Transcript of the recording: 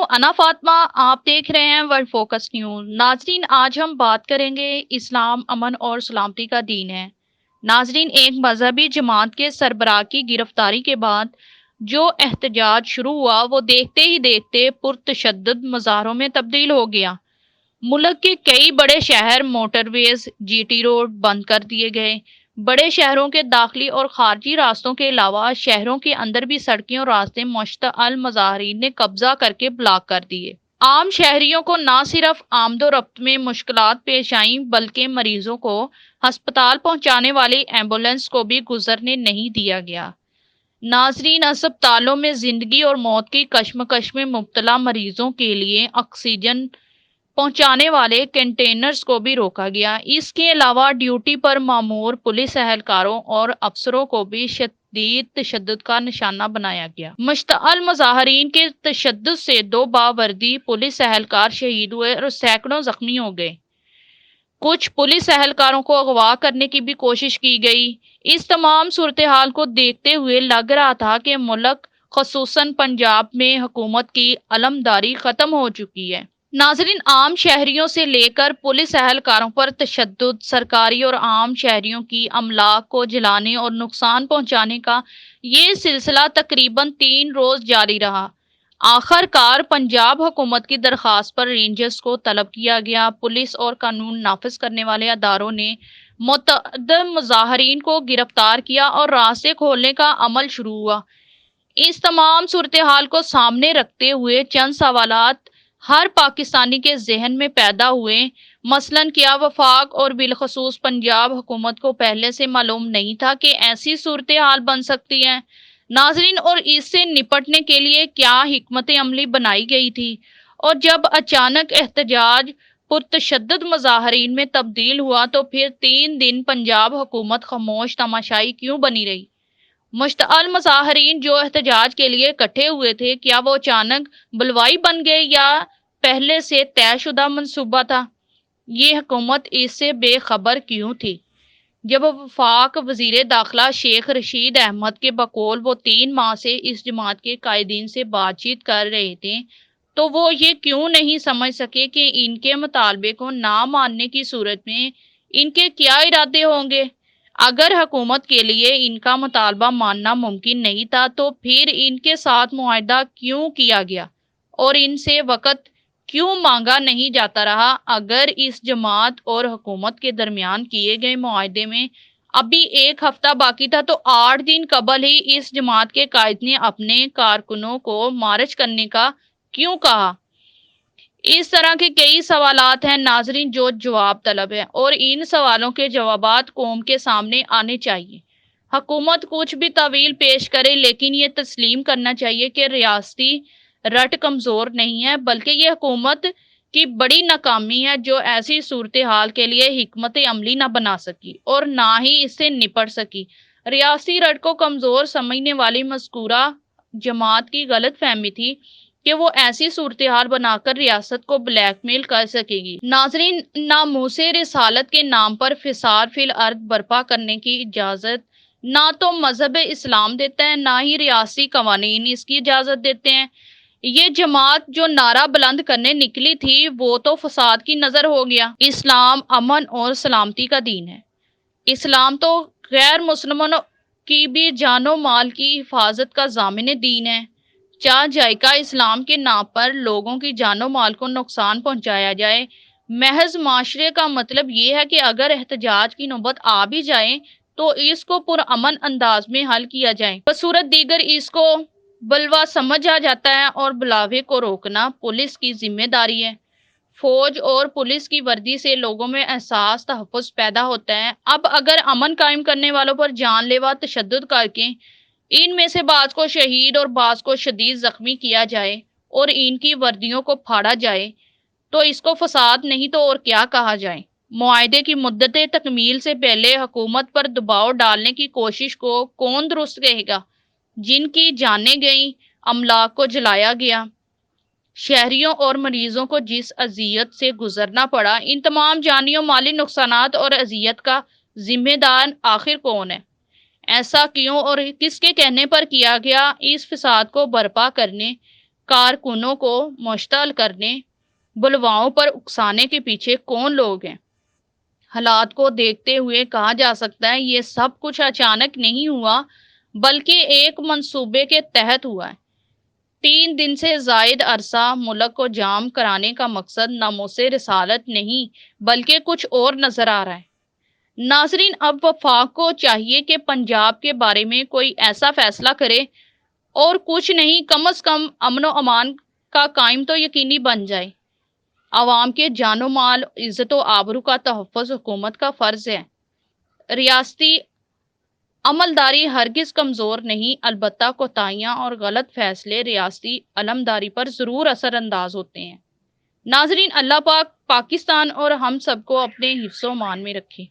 انا فاطمہ، آپ دیکھ رہے ہیں ورلڈ فوکس نیوز۔ ناظرین، آج ہم بات کریں گے اسلام امن اور سلامتی کا دین ہے۔ ناظرین، ایک مذہبی جماعت کے سربراہ کی گرفتاری کے بعد جو احتجاج شروع ہوا وہ دیکھتے ہی دیکھتے پرتشدد مظاہروں میں تبدیل ہو گیا۔ ملک کے کئی بڑے شہر، موٹر ویز، جی ٹی روڈ بند کر دیے گئے۔ بڑے شہروں کے داخلی اور خارجی راستوں کے علاوہ شہروں کے اندر بھی سڑکیں اور راستے مشتعل مظاہرین نے قبضہ کر کے بلاک کر دیے۔ عام شہریوں کو نہ صرف آمد و رفت میں مشکلات پیش آئیں بلکہ مریضوں کو ہسپتال پہنچانے والی ایمبولینس کو بھی گزرنے نہیں دیا گیا۔ ناظرین، ہسپتالوں میں زندگی اور موت کی کشمکش میں مبتلا مریضوں کے لیے آکسیجن پہنچانے والے کنٹینرز کو بھی روکا گیا۔ اس کے علاوہ ڈیوٹی پر مامور پولیس اہلکاروں اور افسروں کو بھی شدید تشدد کا نشانہ بنایا گیا۔ مشتعل مظاہرین کے تشدد سے 2 باوردی پولیس اہلکار شہید ہوئے اور سینکڑوں زخمی ہو گئے۔ کچھ پولیس اہلکاروں کو اغوا کرنے کی بھی کوشش کی گئی۔ اس تمام صورتحال کو دیکھتے ہوئے لگ رہا تھا کہ ملک خصوصاً پنجاب میں حکومت کی علمبرداری ختم ہو چکی ہے۔ ناظرین، عام شہریوں سے لے کر پولیس اہلکاروں پر تشدد، سرکاری اور عام شہریوں کی املاک کو جلانے اور نقصان پہنچانے کا یہ سلسلہ تقریباً 3 روز جاری رہا۔ آخر کار پنجاب حکومت کی درخواست پر رینجرز کو طلب کیا گیا۔ پولیس اور قانون نافذ کرنے والے اداروں نے متعدد مظاہرین کو گرفتار کیا اور راستے کھولنے کا عمل شروع ہوا۔ اس تمام صورتحال کو سامنے رکھتے ہوئے چند سوالات ہر پاکستانی کے ذہن میں پیدا ہوئے۔ مثلاً، کیا وفاق اور بالخصوص پنجاب حکومت کو پہلے سے معلوم نہیں تھا کہ ایسی صورتحال بن سکتی ہے؟ ناظرین، اور اس سے نپٹنے کے لیے کیا حکمت عملی بنائی گئی تھی؟ اور جب اچانک احتجاج پرتشدد مظاہرین میں تبدیل ہوا تو پھر 3 دن پنجاب حکومت خاموش تماشائی کیوں بنی رہی؟ مشتعل مظاہرین جو احتجاج کے لیے اکٹھے ہوئے تھے، کیا وہ اچانک بلوائی بن گئے یا پہلے سے طے شدہ منصوبہ تھا؟ یہ حکومت اس سے بے خبر کیوں تھی؟ جب وفاق وزیر داخلہ شیخ رشید احمد کے بقول وہ 3 ماہ سے اس جماعت کے قائدین سے بات چیت کر رہے تھے تو وہ یہ کیوں نہیں سمجھ سکے کہ ان کے مطالبے کو نہ ماننے کی صورت میں ان کے کیا ارادے ہوں گے؟ اگر حکومت کے لیے ان کا مطالبہ ماننا ممکن نہیں تھا تو پھر ان کے ساتھ معاہدہ کیوں کیا گیا اور ان سے وقت کیوں مانگا نہیں جاتا رہا؟ اگر اس جماعت اور حکومت کے درمیان کیے گئے معاہدے میں ابھی 1 ہفتہ باقی تھا تو 8 دن قبل ہی اس جماعت کے قائد نے اپنے کارکنوں کو مارچ کرنے کا کیوں کہا؟ اس طرح کے کئی سوالات ہیں ناظرین جو جواب طلب ہے، اور ان سوالوں کے جوابات قوم کے سامنے آنے چاہیے۔ حکومت کچھ بھی تعویل پیش کرے لیکن یہ تسلیم کرنا چاہیے کہ ریاستی رٹ کمزور نہیں ہے بلکہ یہ حکومت کی بڑی ناکامی ہے جو ایسی صورتحال کے لیے حکمت عملی نہ بنا سکی اور نہ ہی اس سے نپٹ سکی۔ ریاستی رٹ کو کمزور سمجھنے والی مذکورہ جماعت کی غلط فہمی تھی کہ وہ ایسی صورتحال بنا کر ریاست کو بلیک میل کر سکے گی۔ ناظرین، ناموس رسالت کے نام پر فساد فی الارض برپا کرنے کی اجازت نہ تو مذہب اسلام دیتا ہے نہ ہی ریاستی قوانین اس کی اجازت دیتے ہیں۔ یہ جماعت جو نعرہ بلند کرنے نکلی تھی وہ تو فساد کی نظر ہو گیا۔ اسلام امن اور سلامتی کا دین ہے۔ اسلام تو غیر مسلمانوں کی بھی جان و مال کی حفاظت کا ضامن دین ہے۔ چاہ جائے کا اسلام کے نام پر لوگوں کی جان و مال کو نقصان پہنچایا جائے۔ محض معاشرے کا مطلب یہ ہے کہ اگر احتجاج کی نوبت آ بھی جائے تو اس کو پرامن انداز میں حل کیا جائے، بصورت دیگر اس کو بلوا سمجھا جاتا ہے اور بلاوے کو روکنا پولیس کی ذمہ داری ہے۔ فوج اور پولیس کی وردی سے لوگوں میں احساس تحفظ پیدا ہوتا ہے۔ اب اگر امن قائم کرنے والوں پر جان لیوا تشدد کر کے ان میں سے بعض کو شہید اور بعض کو شدید زخمی کیا جائے اور ان کی وردیوں کو پھاڑا جائے تو اس کو فساد نہیں تو اور کیا کہا جائے؟ معاہدے کی مدت تکمیل سے پہلے حکومت پر دباؤ ڈالنے کی کوشش کو کون درست کہے گا؟ جن کی جانیں گئیں، املاک کو جلایا گیا، شہریوں اور مریضوں کو جس اذیت سے گزرنا پڑا، ان تمام جانی و مالی نقصانات اور اذیت کا ذمہ دار آخر کون ہے؟ ایسا کیوں اور کس کے کہنے پر کیا گیا؟ اس فساد کو برپا کرنے کارکنوں کو مشتعل کرنے، بلواؤں پر اکسانے کے پیچھے کون لوگ ہیں؟ حالات کو دیکھتے ہوئے کہا جا سکتا ہے یہ سب کچھ اچانک نہیں ہوا، بلکہ ایک منصوبے کے تحت ہوا ہے۔ 3 دن سے زائد عرصہ ملک کو جام کرانے کا مقصد ناموس رسالت نہیں بلکہ کچھ اور نظر آ رہا ہے۔ ناظرین، اب وفاق کو چاہیے کہ پنجاب کے بارے میں کوئی ایسا فیصلہ کرے، اور کچھ نہیں، کم از کم امن و امان کا قائم تو یقینی بن جائے۔ عوام کے جان و مال، عزت و آبرو کا تحفظ حکومت کا فرض ہے۔ ریاستی عملداری ہرگز کمزور نہیں، البتہ کوتاہیاں اور غلط فیصلے ریاستی علمداری پر ضرور اثر انداز ہوتے ہیں۔ ناظرین، اللہ پاک پاکستان اور ہم سب کو اپنے حفظ و امان میں رکھے۔